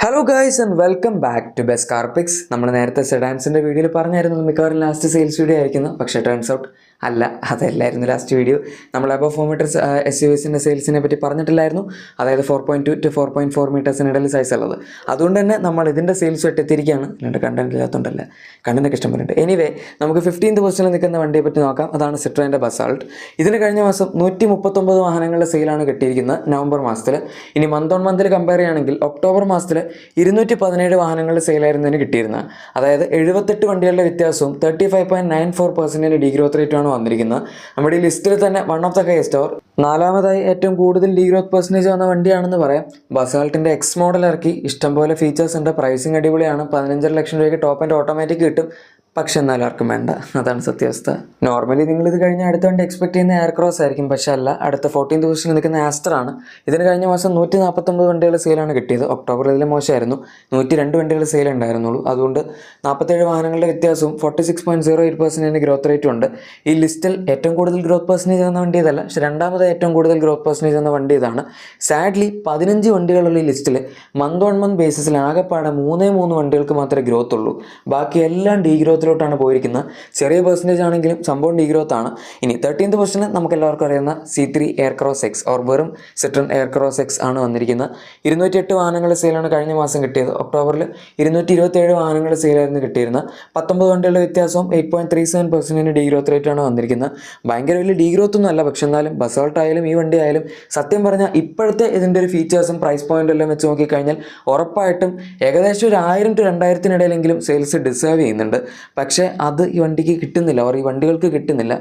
Hello guys and welcome back to best car picks. നമ്മൾ നേരത്തെ സെഡാൻസിൻ്റെ വീഡിയോയിൽ പറഞ്ഞായിരുന്നു മിക്കവാറും ലാസ്റ്റ് സെയിൽസ് വീഡിയോ ആയിരിക്കുന്നു. പക്ഷേ ടേൺസ് ഔട്ട് അല്ല, അതല്ലായിരുന്നു ലാസ്റ്റ് വീഡിയോ. നമ്മൾ അബവ് 4 മീറ്റേഴ്സ് SUVസിൻ്റെ സെയിൽസിനെ പറ്റി പറഞ്ഞിട്ടില്ലായിരുന്നു. അതായത് 4.2 to 4.4 മീറ്റേഴ്സിനിടയിൽ സൈസ് ഉള്ളത്. അതുകൊണ്ട് തന്നെ നമ്മൾ ഇതിൻ്റെ സെയിൽസ് എത്തിയിരിക്കുകയാണ്. അല്ലാണ്ട് കണ്ടന്റ് ഇല്ലാത്തതുകൊണ്ടല്ല, കണ്ടന്റൊക്കെ ഇഷ്ടംപോലെ. എനിവേ, നമുക്ക് 15th പൊസിഷനിൽ നിൽക്കുന്ന വണ്ടിയെ പറ്റി നോക്കാം. അതാണ് സിട്രോയിൻ്റെ ബസാൾട്ട്. ഇതിന് കഴിഞ്ഞ മാസം 139 വാഹനങ്ങളുടെ സെയിലാണ് കിട്ടിയിരിക്കുന്നത് നവംബർ മാസത്തിൽ. ഇനി മന്ത് ഓൺ മന്തിൽ കമ്പയർ ചെയ്യുകയാണെങ്കിൽ ഒക്ടോബർ മാസത്തിൽ 217 വാഹനങ്ങളുടെ സെയിലായിരുന്നതിന് കിട്ടിയിരുന്നത്. അതായത് 78 വണ്ടികളുടെ വ്യത്യാസവും 35.94% ഡീഗ്രോത്ത് റേറ്റുമാണ് വന്നിരിക്കുന്നത്. നമ്മുടെ ഈ ലിസ്റ്റിൽ തന്നെ one of the heist or നാലാമതായി ഏറ്റവും കൂടുതൽ ഡീഗ്രോത്ത് പെർസെൻറ്റേജ് വന്ന വണ്ടിയാണെന്ന് പറയാം. ബസാൾട്ടിൻ്റെ എക്സ് മോഡൽ ഇറക്കി, ഇഷ്ടംപോലെ ഫീച്ചേഴ്സ് ഉണ്ട്, പ്രൈസിങ് അടിപൊളിയാണ്. 15.5 ലക്ഷം രൂപയ്ക്ക് ടോപ്പ് ആൻഡ് ഓട്ടോമാറ്റിക് കിട്ടും. പക്ഷെ എന്നാലും ആർക്കും വേണ്ട, അതാണ് സത്യാവസ്ഥ. നോർമലി നിങ്ങളിത് കഴിഞ്ഞ അടുത്ത വണ്ടി എക്സ്പെക്ട് ചെയ്യുന്ന എയർ ക്രോസ് ആയിരിക്കും. പക്ഷേ അല്ല, അടുത്ത 14th പൊസിഷനിൽ നിൽക്കുന്ന ആസ്റ്റർ ആണ്. ഇതിന് കഴിഞ്ഞ മാസം 149 വണ്ടികളുടെ സെയിലാണ് കിട്ടിയത്. ഒക്ടോബറിൽ ഇതിൽ മോശമായിരുന്നു, 102 വണ്ടികളുടെ സെയിൽ ഉണ്ടായിരുന്നുള്ളൂ. അതുകൊണ്ട് 47 വാഹനങ്ങളുടെ വ്യത്യാസവും 46.08% ഗ്രോത്ത് റേറ്റും ഉണ്ട്. ഈ ലിസ്റ്റിൽ ഏറ്റവും കൂടുതൽ ഗ്രോത്ത് പെർസെൻറ്റേജ് വന്ന വണ്ടി ഇതല്ല, പക്ഷേ രണ്ടാമത് ഏറ്റവും കൂടുതൽ ഗ്രോത്ത് പെർസെൻറ്റേജ് വന്ന വണ്ടി ഇതാണ്. സാഡ്ലി 15 വണ്ടികളുള്ള ഈ ലിസ്റ്റിൽ മന്ത് ഓൺ മന്ത് ബേസിസിൽ ആകെപ്പാടെ 3 വണ്ടികൾക്ക് മാത്രമേ ഗ്രോത്ത് ഉള്ളൂ. ബാക്കി എല്ലാം ഡീഗ്രോത്തിലോട്ടാണ് പോയിരിക്കുന്നത്. ചെറിയ പെർസെൻറ്റേജ് ആണെങ്കിലും സംഭവം ഡീഗ്രോത്ത് ആണ്. ഇനി 13th പൊസിഷന് നമുക്ക് എല്ലാവർക്കും അറിയുന്ന C3 air cross X or വെറും സിട്രോൺ എയർ ക്രോസ് എക്സ് ആണ് വന്നിരിക്കുന്നത്. 208 വാഹനങ്ങളുടെ സെയിലാണ് കഴിഞ്ഞ മാസം കിട്ടിയത്. ഒക്ടോബറിൽ 227 വാഹനങ്ങളുടെ സെയിലായിരുന്നു കിട്ടിയിരുന്നത്. 19 വണ്ടികളുടെ വ്യത്യാസവും 8.37% ഡീഗ്രോത്ത് റേറ്റാണ് വന്നിരിക്കുന്നത്. ഭയങ്കര വലിയ ഡീഗ്രോത്ത് ഒന്നും അല്ല, പക്ഷെ എന്നാലും ബസാൾട്ട് ആയാലും ഈ വണ്ടി ആയാലും സത്യം പറഞ്ഞാൽ ഇപ്പോഴത്തെ ഇതിൻ്റെ ഒരു ഫീച്ചേഴ്സും പ്രൈസ് പോയിന്റും എല്ലാം വെച്ച് നോക്കിക്കഴിഞ്ഞാൽ ഉറപ്പായിട്ടും ഏകദേശം ഒരു 1000 to 2000 സെയിൽസ് ഡിസേർവ് ചെയ്യുന്നുണ്ട്. പക്ഷേ അത് ഈ വണ്ടിക്ക് കിട്ടുന്നില്ല, ഓർ ഈ വണ്ടികൾക്ക് കിട്ടുന്നില്ല.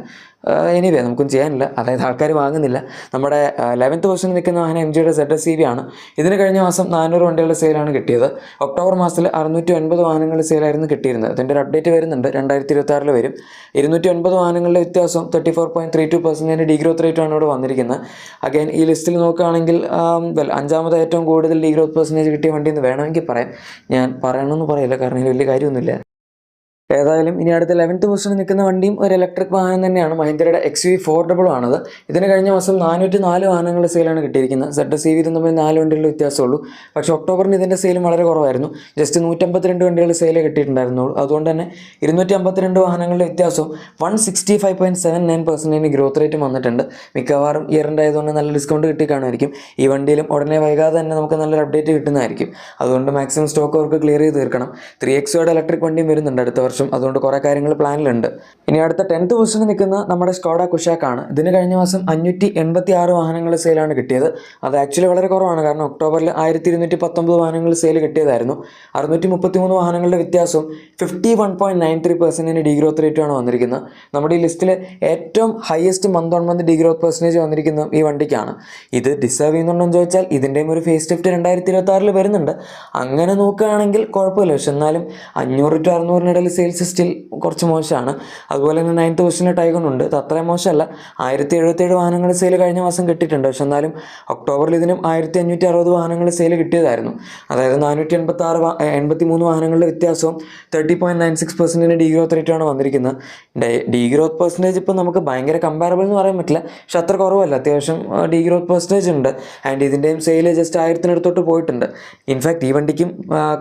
എനിവേ, നമുക്കൊന്നും ചെയ്യാനില്ല, അതായത് ആൾക്കാർ വാങ്ങുന്നില്ല. നമ്മുടെ 11th പൊസിഷനിൽ നിൽക്കുന്ന വാഹനം MGയുടെ ZSEV ആണ്. ഇതിന് കഴിഞ്ഞ മാസം 400 വണ്ടികളുടെ സെയിലാണ് കിട്ടിയത്. ഒക്ടോബർ മാസത്തിൽ 609 വാഹനങ്ങളുടെ സെയിലായിരുന്നു കിട്ടിയിരുന്നത്. ഇതിൻ്റെ ഒരു അപ്ഡേറ്റ് വരുന്നുണ്ട്, 2026 വരും. 209 വാഹനങ്ങളുടെ വ്യത്യാസം 34.32% ഡീഗ്രോത്ത് റേറ്റാണ് ഇവിടെ വന്നിരിക്കുന്നത്. അഗൈൻ ഈ ലിസ്റ്റിൽ നോക്കുകയാണെങ്കിൽ അഞ്ചാമത് ഏറ്റവും കൂടുതൽ ഡീഗ്രോത്ത് പെർസെൻറ്റേജ് കിട്ടിയ വണ്ടി എന്ന് വേണമെങ്കിൽ പറയാം. ഞാൻ പറയണമെന്ന് പറയില്ല, കാരണം ഇതിൽ വലിയ കാര്യമൊന്നുമില്ല. ഏതായാലും ഇനി അടുത്ത 11th പൊസിഷനിൽ നിൽക്കുന്ന വണ്ടിയും ഒരു ഇലക്ട്രിക് വാഹനം തന്നെയാണ്. മഹീന്ദ്രയുടെ XUV 400 ആണത്. ഇതിന് കഴിഞ്ഞ മാസം 404 വാഹനങ്ങളുടെ സെയിലാണ് കിട്ടിയിരിക്കുന്നത്. ZSEV തമ്മിൽ 4 വണ്ടികളുടെ വ്യത്യാസമുള്ളൂ. പക്ഷേ ഒക്ടോബറിന് ഇതിൻ്റെ സെയിലും വളരെ കുറവായിരുന്നു. ജസ്റ്റ് 152 വണ്ടികളുടെ സെയിൽ കിട്ടിയിട്ടുണ്ടായിരുന്നുള്ളൂ. അതുകൊണ്ട് തന്നെ 252 വാഹനങ്ങളുടെ വ്യത്യാസവും 165.79% ഗ്രോത്ത് റേറ്റും വന്നിട്ടുണ്ട്. മിക്കവാറും ഇയറിൻ്റെ ആയതുകൊണ്ട് നല്ല ഡിസ്കൗണ്ട് കിട്ടി കാണുമായിരിക്കും. ഈ വണ്ടിയിലും ഉടനെ വൈകാതെ തന്നെ നമുക്ക് നല്ലൊരു അപ്ഡേറ്റ് കിട്ടുന്നതായിരിക്കും. അതുകൊണ്ട് മാക്സിമം സ്റ്റോക്ക് അവർക്ക് ക്ലിയർ ചെയ്ത് തീർക്കണം. 3XOയുടെ ഇലക്ട്രിക് വണ്ടിയും വരുന്നുണ്ട് അടുത്ത വർഷം. അതുകൊണ്ട് കുറേ കാര്യങ്ങൾ പ്ലാനിലുണ്ട്. ഇനി അടുത്ത 10th പൊസിഷനിൽ നിൽക്കുന്ന നമ്മുടെ സ്കോഡ കുഷാക്ക് ആണ്. ഇതിന് കഴിഞ്ഞ മാസം 586 വാഹനങ്ങൾ സെയിലാണ് കിട്ടിയത്. അത് ആക്ച്വലി വളരെ കുറവാണ്, കാരണം ഒക്ടോബറിൽ 1219 വാഹനങ്ങൾ സെയിൽ കിട്ടിയതായിരുന്നു. 633 വാഹനങ്ങളുടെ വ്യത്യാസവും 51.93% ഡീഗ്രോത്ത് റേറ്റുമാണ് വന്നിരിക്കുന്നത്. നമ്മുടെ ഈ ലിസ്റ്റിൽ ഏറ്റവും highest month on month degrowth percentage വന്നിരിക്കുന്നത് ഈ വണ്ടിക്കാണ്. ഇത് ഡിസേർവ് ചെയ്യുന്നുണ്ടെന്ന് ചോദിച്ചാൽ ഇതിൻ്റെയും ഒരു ഫേസ് ലിഫ്റ്റ് 2026 വരുന്നുണ്ട്. അങ്ങനെ നോക്കുകയാണെങ്കിൽ കുഴപ്പമില്ല. പക്ഷെ എന്നാലും 500 to 600 സെയിൽസ് സ്റ്റിൽ കുറച്ച് മോശമാണ്. അതുപോലെ തന്നെ 9th പൊസിഷനിൽ ടൈഗൺ ഉണ്ട്. ഇത് അത്രയും മോശമല്ല. 1077 വാഹനങ്ങൾ സെയിൽ കഴിഞ്ഞ മാസം കിട്ടിയിട്ടുണ്ട്. പക്ഷെ എന്നാലും ഒക്ടോബറിൽ ഇതിനും 1560 വാഹനങ്ങൾ സെയിൽ കിട്ടിയതായിരുന്നു. അതായത് 483 വാഹനങ്ങളുടെ വ്യത്യാസവും 30.96% ഡീഗ്രോത്ത് റേറ്റാണ് വന്നിരിക്കുന്നത്. ഡീഗ്രോത്ത് പെർസെൻറ്റേജ് ഇപ്പോൾ നമുക്ക് ഭയങ്കര കമ്പാരബിൾ എന്ന് പറയാൻ പറ്റില്ല, പക്ഷെ അത്ര കുറവല്ല, അത്യാവശ്യം ഡീഗ്രോത്ത് പെർസെൻറ്റേജ് ഉണ്ട്. ആൻഡ് ഇതിൻ്റെയും സെയിൽ ജസ്റ്റ് 1000-ന് പോയിട്ടുണ്ട്. ഇൻഫാക്ട് ഈ വണ്ടിക്കും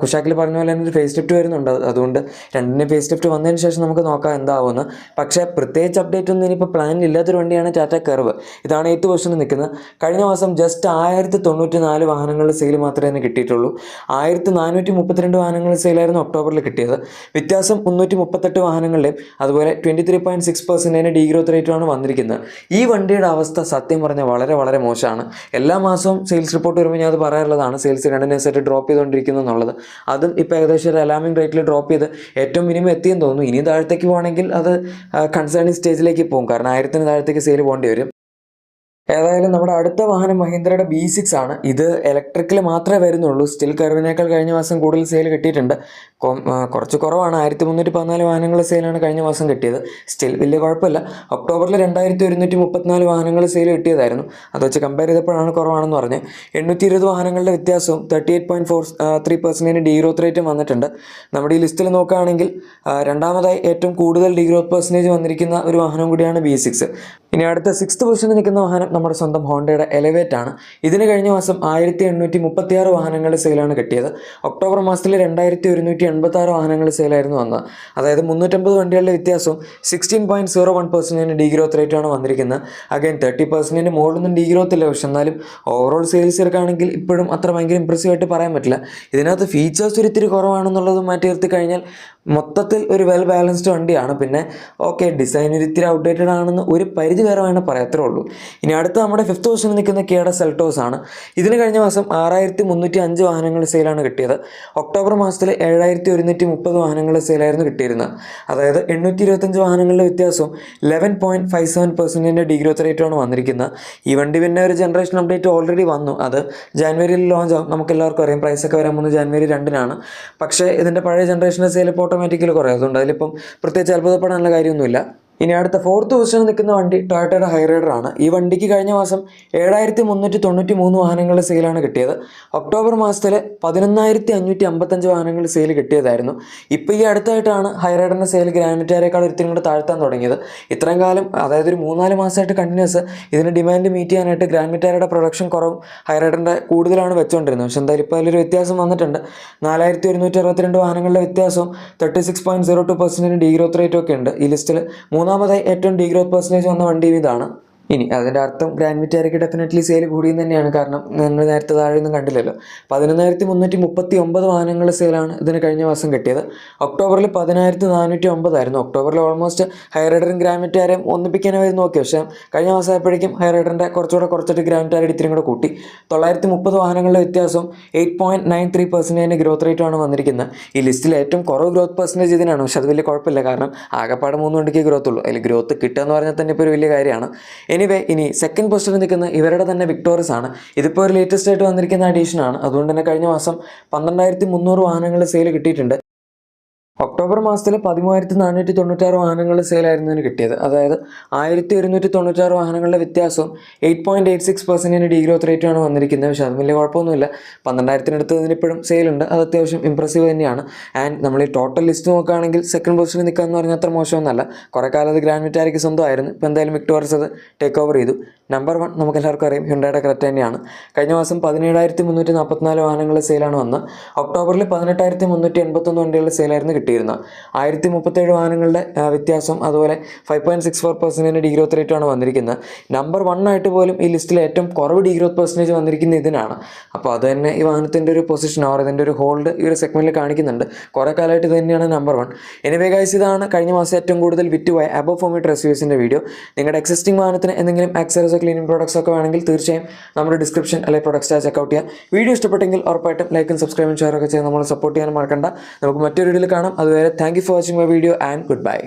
കുഷാക്കിൽ പറഞ്ഞ പോലെ തന്നെ ഒരു ഫേസ് ലിഫ്റ്റ് വരുന്നുണ്ട്. അതുകൊണ്ട് രണ്ടിൻ്റെ ഫേസ് ലിഫ്റ്റ് വന്നതിന് ശേഷം നമുക്ക് നോക്കാം എന്താവുമെന്ന്. പക്ഷേ പ്രത്യേകിച്ച് അപ്ഡേറ്റ് ഒന്നും ഇനിയിപ്പോൾ പ്ലാനിൽ ഇല്ലാത്തൊരു വണ്ടിയാണ് ടാറ്റ കർവ്. ഇതാണ് 8th പൊസിഷനിൽ നിൽക്കുന്നത്. കഴിഞ്ഞ മാസം ജസ്റ്റ് 1094 വാഹനങ്ങളുടെ സെയിൽ മാത്രമേ കിട്ടിയിട്ടുള്ളൂ. 1432 വാഹനങ്ങളുടെ സെയിലായിരുന്നു ഒക്ടോബറിൽ കിട്ടിയത്. വ്യത്യാസം 338 വാഹനങ്ങളുടെയും അതുപോലെ 23.6% ഡീഗ്രോത്ത് റേറ്റുമാണ് വന്നിരിക്കുന്നത്. ഈ വണ്ടിയുടെ അവസ്ഥ സത്യം പറഞ്ഞാൽ വളരെ വളരെ മോശമാണ്. എല്ലാ മാസവും സെയിൽസ് റിപ്പോർട്ട് വരുമ്പോൾ ഞാൻ അത് പറയാറുള്ളതാണ്, സെയിൽസ് കണ്ടിന്യൂസ് ആയിട്ട് ഡ്രോപ്പ് ചെയ്തുകൊണ്ടിരിക്കുന്നു എന്നുള്ളത്. അതും ഇപ്പോൾ ഏകദേശം ഒരു അലാമിംഗ് റേറ്റിൽ ഡ്രോപ്പ് ചെയ്ത് ഏറ്റവും മിനിമം എത്തിയെന്ന് തോന്നുന്നു. ഇനി താഴത്തേക്ക് പോകണമെങ്കിൽ അത് കൺസേണിങ് സ്റ്റേജിലേക്ക് പോകും, കാരണം 1000-ന് താഴത്തേക്ക് സെയിൽ പോകേണ്ടി വരും. ഏതായാലും നമ്മുടെ അടുത്ത വാഹനം മഹീന്ദ്രയുടെ B6 ആണ്. ഇത് ഇലക്ട്രിക്കിൽ മാത്രമേ വരുന്നുള്ളൂ. സ്റ്റിൽ കർവിനേക്കാൾ കഴിഞ്ഞ മാസം കൂടുതൽ സെയിൽ കിട്ടിയിട്ടുണ്ട്. കുറച്ച് കുറവാണ്. 1314 വാഹനങ്ങൾ സെയിലാണ് കഴിഞ്ഞ മാസം കിട്ടിയത്. സ്റ്റിൽ വലിയ കുഴപ്പമില്ല. ഒക്ടോബറിൽ 2134 വാഹനങ്ങൾ സെയിൽ കിട്ടിയതായിരുന്നു. അത് വെച്ച് കമ്പയർ ചെയ്തപ്പോഴാണ് കുറവാണെന്ന് പറഞ്ഞ് 820 വാഹനങ്ങളുടെ വ്യത്യാസവും 38.43% ഡീഗ്രോത്ത് റേറ്റും വന്നിട്ടുണ്ട്. നമ്മുടെ ഈ ലിസ്റ്റിൽ നോക്കുകയാണെങ്കിൽ രണ്ടാമതായി ഏറ്റവും കൂടുതൽ ഡീഗ്രോത്ത് പെർസെൻറ്റേജ് വന്നിരിക്കുന്ന ഒരു വാഹനം കൂടിയാണ് V6. ഇനി അടുത്ത 6th പൊസിഷനിൽ നിൽക്കുന്ന വാഹനം നമ്മുടെ സ്വന്തം ഹോണ്ടയുടെ എലവേറ്റ് ആണ്. ഇതിന് കഴിഞ്ഞ മാസം 1836 വാഹനങ്ങൾ സെയിലാണ് കിട്ടിയത്. ഒക്ടോബർ മാസത്തിൽ 2186 വാഹനങ്ങൾ സെയിലായിരുന്നു വന്നത്. അതായത് 350 വണ്ടികളുടെ വ്യത്യാസവും 16.01% ഡീഗ്രോത്ത് റേറ്റാണ് വന്നിരിക്കുന്നത്. അഗൈൻ 30% മുകളിലൊന്നും ഡീഗ്രോത്ത് ഇല്ല. പക്ഷെ എന്നാലും ഓവറോൾ സെയിൽസ് എടുക്കുകയാണെങ്കിൽ ഇപ്പോഴും അത്ര ഭയങ്കര ഇമ്പ്രസീവ് ആയിട്ട് പറയാൻ പറ്റില്ല. ഇതിനകത്ത് ഫീച്ചേഴ്സ് ഒരിത്തിരി കുറവാണെന്നുള്ളത് മാറ്റി നിർത്തി കഴിഞ്ഞാൽ മൊത്തത്തിൽ ഒരു വെൽ ബാലൻസ്ഡ് വണ്ടിയാണ്. പിന്നെ ഓക്കെ, ഡിസൈൻ ഒരിത്തിരി ഔട്ട്ഡേറ്റഡ് ആണെന്ന് ഒരു പരിധി വരെ വേണം പറയാത്രേ ഉള്ളൂ. ഇനി അടുത്ത നമ്മുടെ 5th പൊസിഷനിൽ നിൽക്കുന്ന കിയ സെൽറ്റോസ് ആണ്. ഇതിന് കഴിഞ്ഞ മാസം 6305 വാഹനങ്ങൾ സെയിലാണ് കിട്ടിയത്. ഒക്ടോബർ മാസത്തിൽ 7130 വാഹനങ്ങൾ സെയിലായിരുന്നു കിട്ടിയിരുന്നത്. അതായത് 825 വാഹനങ്ങളുടെ വ്യത്യാസവും 11.57% ഡീഗ്രോത്ത് റേറ്റാണ് വന്നിരിക്കുന്നത്. ഈ വണ്ടി പിന്നെ ഒരു ജനറേഷൻ അപ്ഡേറ്റ് ഓൾറെഡി വന്നു. അത് ജാനുവരിയിൽ ലോഞ്ച് ആവും. നമുക്ക് എല്ലാവർക്കും അറിയാം. പ്രൈസൊക്കെ വരാൻ പോകുന്നത് ജാനുവരി 2-നാണ്. പക്ഷേ ഇതിൻ്റെ പഴയ ജനറേഷൻ്റെ സെയിൽ ഇപ്പോൾ ഓട്ടോമാറ്റിക്കലി കുറയും. അതുകൊണ്ട് അതിലിപ്പം പ്രത്യേകിച്ച് അത്ഭുതപ്പെടാനുള്ള കാര്യമൊന്നുമില്ല. ഇനി അടുത്ത 4th പൊസിഷനിൽ നിൽക്കുന്ന വണ്ടി ടൊയോട്ടയുടെ ഹൈറൈഡർ ആണ്. ഈ വണ്ടിക്ക് കഴിഞ്ഞ മാസം 7393 വാഹനങ്ങൾ സെയിലാണ് കിട്ടിയത്. ഒക്ടോബർ മാസത്തിൽ 11555 വാഹനങ്ങൾ സെയിൽ കിട്ടിയതായിരുന്നു. ഇപ്പോൾ ഈ അടുത്തായിട്ടാണ് ഹൈറൈഡറിൻ്റെ സെയിൽ ഗ്രാൻഡ് വിറ്റാരയേക്കാൾ ഒരിത്തിരി കൂടെ താഴ്ത്താൻ തുടങ്ങിയത്. ഇത്രയും കാലം, അതായത് ഒരു 3-4 മാസമായിട്ട് കണ്ടിന്യൂസ് ഇതിന് ഡിമാൻഡ് മീറ്റ് ചെയ്യാനായിട്ട് ഗ്രാൻഡ് വിറ്റാരയുടെ പ്രൊഡക്ഷൻ കുറവും ഹൈറൈഡറിൻ്റെ കൂടുതലാണ് വെച്ചുകൊണ്ടിരുന്നത്. പക്ഷേ എന്തായാലും ഇപ്പോൾ അതിലൊരു വ്യത്യാസം വന്നിട്ടുണ്ട്. 4162 വാഹനങ്ങളുടെ വ്യത്യാസവും 36.02% ഡീഗ്രോത്ത് റേറ്റും ഒക്കെ ഉണ്ട്. ഈ ലിസ്റ്റിൽ മൂന്നാമതായി ഏറ്റവും ഡീഗ്രോത്ത് പെർസെൻറ്റേജ് വന്ന വണ്ടിയും ഇതാണ്. ഇനി അതിൻ്റെ അർത്ഥം ഗ്രാൻഡ് വിറ്റാരയ്ക്ക് ഡെഫിനറ്റ്ലി സെയിൽ കൂടിയും തന്നെയാണ്. കാരണം ഞങ്ങൾ നേരത്തെ താഴെയൊന്നും കണ്ടില്ലല്ലോ. 11339 വാഹനങ്ങൾ സെയിലാണ് ഇതിന് കഴിഞ്ഞ മാസം കിട്ടിയത്. ഒക്ടോബറിൽ 10409 ആയിരുന്നു. ഒക്ടോബറിൽ ഓൾമോസ്റ്റ് ഹൈറൈഡറും ഗ്രാൻഡ് വിറ്റാരയും ഒന്നിപ്പിക്കാനായി നോക്കി. പക്ഷേ കഴിഞ്ഞ മാസം ആയപ്പോഴേക്കും ഹൈറൈഡറിൻ്റെ കുറച്ചിട്ട് ഗ്രാൻഡ് വിറ്റാരയുടെ ഇത്തിരി കൂടെ കൂട്ടി. 930 വാഹനങ്ങളുടെ വ്യത്യാസവും 8.93% ഗ്രോത്ത് റേറ്റുമാണ് വന്നിരിക്കുന്നത്. ഈ ലിസ്റ്റിൽ ഏറ്റവും കുറവ് ഗ്രോത്ത് പെർസെൻറ്റേജ് ഇതിനാണ്. പക്ഷെ അത് വലിയ കുഴപ്പമില്ല. കാരണം ആകെപ്പാട് 3 വണ്ടിക്ക് ഗ്രോത്ത് ഉള്ളൂ. അതിൽ ഗ്രോത്ത് കിട്ടുക എന്ന് പറഞ്ഞാൽ തന്നെ ഇപ്പോൾ ഒരു വലിയ കാര്യമാണ്. ഇനി 2nd പൊസിഷനിൽ നിൽക്കുന്ന ഇവരുടെ തന്നെ വിക്ടോറിയസ് ആണ്. ഇതിപ്പോൾ ഒരു ലേറ്റസ്റ്റ് ആയിട്ട് വന്നിരിക്കുന്ന അഡീഷനാണ്. അതുകൊണ്ട് തന്നെ കഴിഞ്ഞ മാസം 12300 വാഹനങ്ങൾ സെയിൽ കിട്ടിയിട്ടുണ്ട്. ഒക്ടോബർ മാസത്തിൽ 13496 വാഹനങ്ങൾ സെയിലായിരുന്നതിന് കിട്ടിയത്. അതായത് 1196 വാഹനങ്ങളുടെ വ്യത്യാസവും 8.86% ഡീഗ്രോത്ത് റേറ്റാണ് വന്നിരിക്കുന്നത്. പക്ഷേ അത് വലിയ കുഴപ്പമൊന്നുമില്ല. 12,000 ഇതിനിപ്പോഴും സെയിലുണ്ട്. അത് അത്യാവശ്യം ഇമ്പ്രസീവ് തന്നെയാണ്. ആൻഡ് നമ്മൾ ഈ ടോട്ടൽ ലിസ്റ്റ് നോക്കുകയാണെങ്കിൽ 2nd പൊസിഷനിൽ നിൽക്കുക എന്ന് പറഞ്ഞാൽ അത്ര മോശമൊന്നുമല്ല. കുറേ കാലം അത് ഗ്രാൻഡ് വിറ്റാരയ്ക്ക് സ്വന്തമായിരുന്നു. ഇപ്പോൾ എന്തായാലും വിക്ടോറിയസ് അത് ടേക്ക് ഓവർ ചെയ്തു. നമ്പർ 1 നമുക്ക് എല്ലാവർക്കും അറിയാം, ഹ്യുണ്ടായുടെ ക്രെറ്റ തന്നെയാണ്. കഴിഞ്ഞ മാസം 17,344 വാഹനങ്ങൾ സെയിലാണ് വന്നത്. ഒക്ടോബറിൽ 18,381 വണ്ടികളുടെ സെയിലായിരുന്നു കിട്ടിയിരുന്നത്. 1037 വാഹനങ്ങളുടെ വ്യത്യാസം, അതുപോലെ 5.64% ഡീഗ്രോത്ത് റേറ്റാണ് വന്നിരിക്കുന്നത്. നമ്പർ 1 ആയിട്ട് പോലും ഈ ലിസ്റ്റിൽ ഏറ്റവും കുറവ് ഡീഗ്രോത്ത് പെർസെൻറ്റേജ് വന്നിരിക്കുന്ന ഇതിനാണ്. അപ്പോൾ അത് തന്നെ ഈ വാഹനത്തിൻ്റെ ഒരു പൊസിഷൻ ഓർ ഇതിൻ്റെ ഒരു ഹോൾഡ് ഈ ഒരു സെഗ്മെൻറ്റിൽ കാണിക്കുന്നുണ്ട്. കുറേ കാലമായിട്ട് ഇത് തന്നെയാണ് നമ്പർ 1. എനിവേ ഗൈസ്, ഇതാണ് കഴിഞ്ഞ മാസം ഏറ്റവും കൂടുതൽ വിറ്റുപോയ അബവ് 4 മീറ്റർ SUVസിൻ്റെ വീഡിയോ. നിങ്ങളുടെ എക്സിസ്റ്റിംഗ് വാഹനത്തിന് എന്തെങ്കിലും ആക്സസറീസോ ക്ലീനിങ് പ്രോഡക്ട്സ് ഒക്കെ വേണമെങ്കിൽ തീർച്ചയായും നമ്മുടെ ഡിസ്ക്രിപ്ഷൻ അല്ലെങ്കിൽ പ്രൊഡക്ട്സ് ചെക്കൗട്ട് ചെയ്യുക. വീഡിയോ ഇഷ്ടപ്പെട്ടെങ്കിൽ ഉറപ്പായിട്ടും ലൈക്കും സബ്സ്ക്രൈബും ഷെയർ ഒക്കെ ചെയ്ത് നമ്മളെ സപ്പോർട്ട് ചെയ്യാൻ മറക്കണ്ട. നമുക്ക് മറ്റൊരു വീഡിയോയിൽ കാണാം. അതുവരെ thank you for watching my video and good bye.